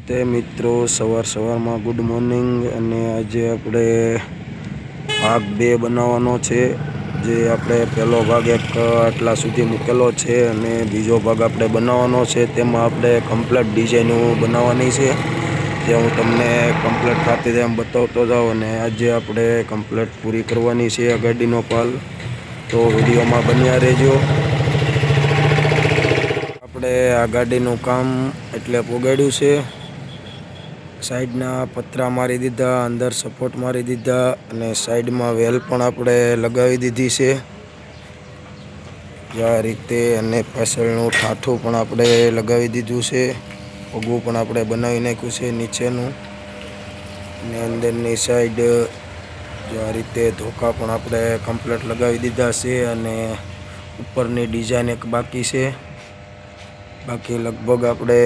તે મિત્રો સવારમાં ગુડ મોર્નિંગ। અને આજે આપણે ભાગ 2 બનાવવાનો છે। જે આપણે પહેલો ભાગ એક આટલા સુધી મૂકેલો છે અને બીજો ભાગ આપણે બનાવવાનો છે। તેમાં આપણે કમ્પ્લીટ ડિઝાઇનો બનાવવાની છે, જે હું તમને કમ્પ્લીટ થતી એમ બતાવતો જાઉં। અને આજે આપણે કમ્પ્લીટ પૂરી કરવાની છે આ ગાડીનો પાલ, તો વિડીયોમાં બન્યા રહેજો। આપણે આ ગાડીનું કામ એટલે પોગાડ્યું છે। સાઈડના પતરા મારી દીધા, અંદર સપોર્ટ મારી દીધા અને સાઈડમાં વેલ પણ આપણે લગાવી દીધી છે આ રીતે। અને પાછળનું ઠાઠું પણ આપણે લગાવી દીધું છે, પગું પણ આપણે બનાવી નાખ્યું છે નીચેનું। અને અંદરની સાઈડ જો આ રીતે ધોકા પણ આપણે કમ્પ્લીટ લગાવી દીધા છે। અને ઉપરની ડિઝાઇન એક બાકી છે, બાકી લગભગ આપણે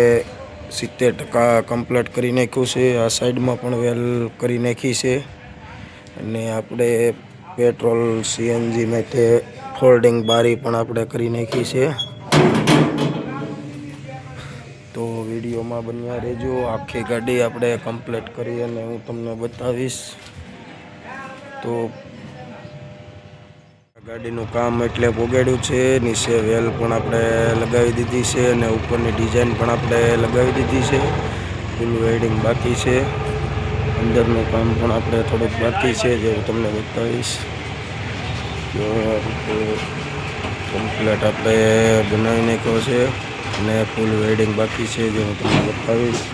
70% કમ્પ્લીટ કરી નાખ્યું છે। આ સાઈડમાં પણ વેલ કરી નાખી છે। અને આપણે પેટ્રોલ સીએનજી માટે ફોલ્ડિંગ બારી પણ આપણે કરી નાખી છે। તો વિડીયોમાં બન્યા રહેજો, આખી ગાડી આપણે કમ્પ્લીટ કરી અને હું તમને બતાવીશ। તો ગાડીનું કામ એટલે પોગાડ્યું છે, નીચે વેલ પણ આપણે લગાવી દીધી છે અને ઉપરની ડિઝાઇન પણ આપણે લગાવી દીધી છે। ફૂલ વેલ્ડિંગ બાકી છે, અંદરનું કામ પણ આપણે થોડુંક બાકી છે, જે હું તમને બતાવીશ। તો કમ્પ્લીટ આપણે બનાવી નાખ્યો છે અને ફૂલ વેલ્ડિંગ બાકી છે, જે હું તમને બતાવીશ।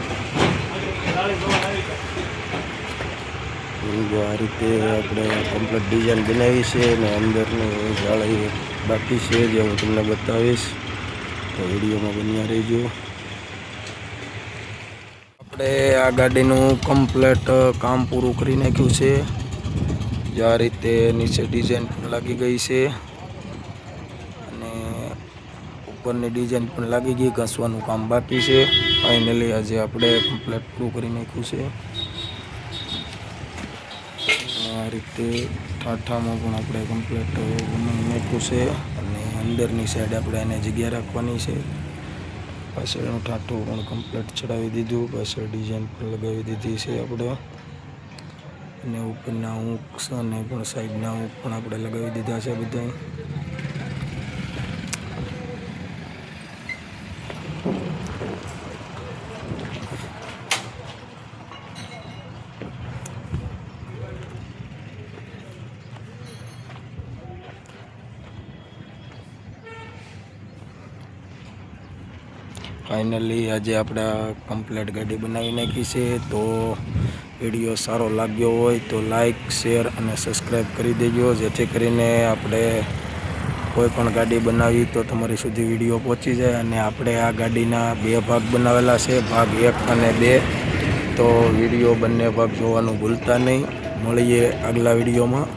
આ રીતે આપણે કમ્પ્લીટ ડિઝાઇન બનાવી છે અને અંદરની જાળી બાકી છે, જે હું તમને બતાવીશ। તો વિડીયોમાં બન્યા રહેજો। આપણે આ ગાડીનું કમ્પ્લીટ કામ પૂરું કરી નાખ્યું છે। જે આ રીતે નીચે ડિઝાઇન પણ લાગી ગઈ છે અને ઉપરની ડિઝાઇન પણ લાગી ગઈ, ઘસવાનું કામ બાકી છે। ફાઇનલી આજે આપણે કમ્પ્લીટ પૂરું કરી નાખ્યું છે। આ રીતે ઠાઠામાં પણ આપણે કમ્પ્લીટ બનાવી નાખ્યું છે અને અંદરની સાઈડ આપણે એને જગ્યા રાખવાની છે। પાછળનું ઠાઠું પણ કમ્પ્લીટ ચડાવી દીધું, પાછળ ડિઝાઇન પણ લગાવી દીધી છે આપણે। અને ઉપરના ઊંક અને પણ સાઈડના ઊંક પણ આપણે લગાવી દીધા છે બધા। ફાઇનલી આજે આપણે કમ્પ્લીટ ગાડી બનાવી નાખી છે। તો વિડીયો સારો લાગ્યો હોય તો લાઈક, શેર અને સબસ્ક્રાઈબ કરી દેજો, જેથી કરીને આપણે કોઈ પણ ગાડી બનાવી તો તમારી સુધી વિડીયો પહોંચી જાય। અને આપણે આ ગાડીના 2 ભાગ બનાવેલા છે, ભાગ 1 અને 2। તો વિડીયો બંને ભાગ જોવાનું ભૂલતા નહીં। મળીએ આગલા વિડીયોમાં।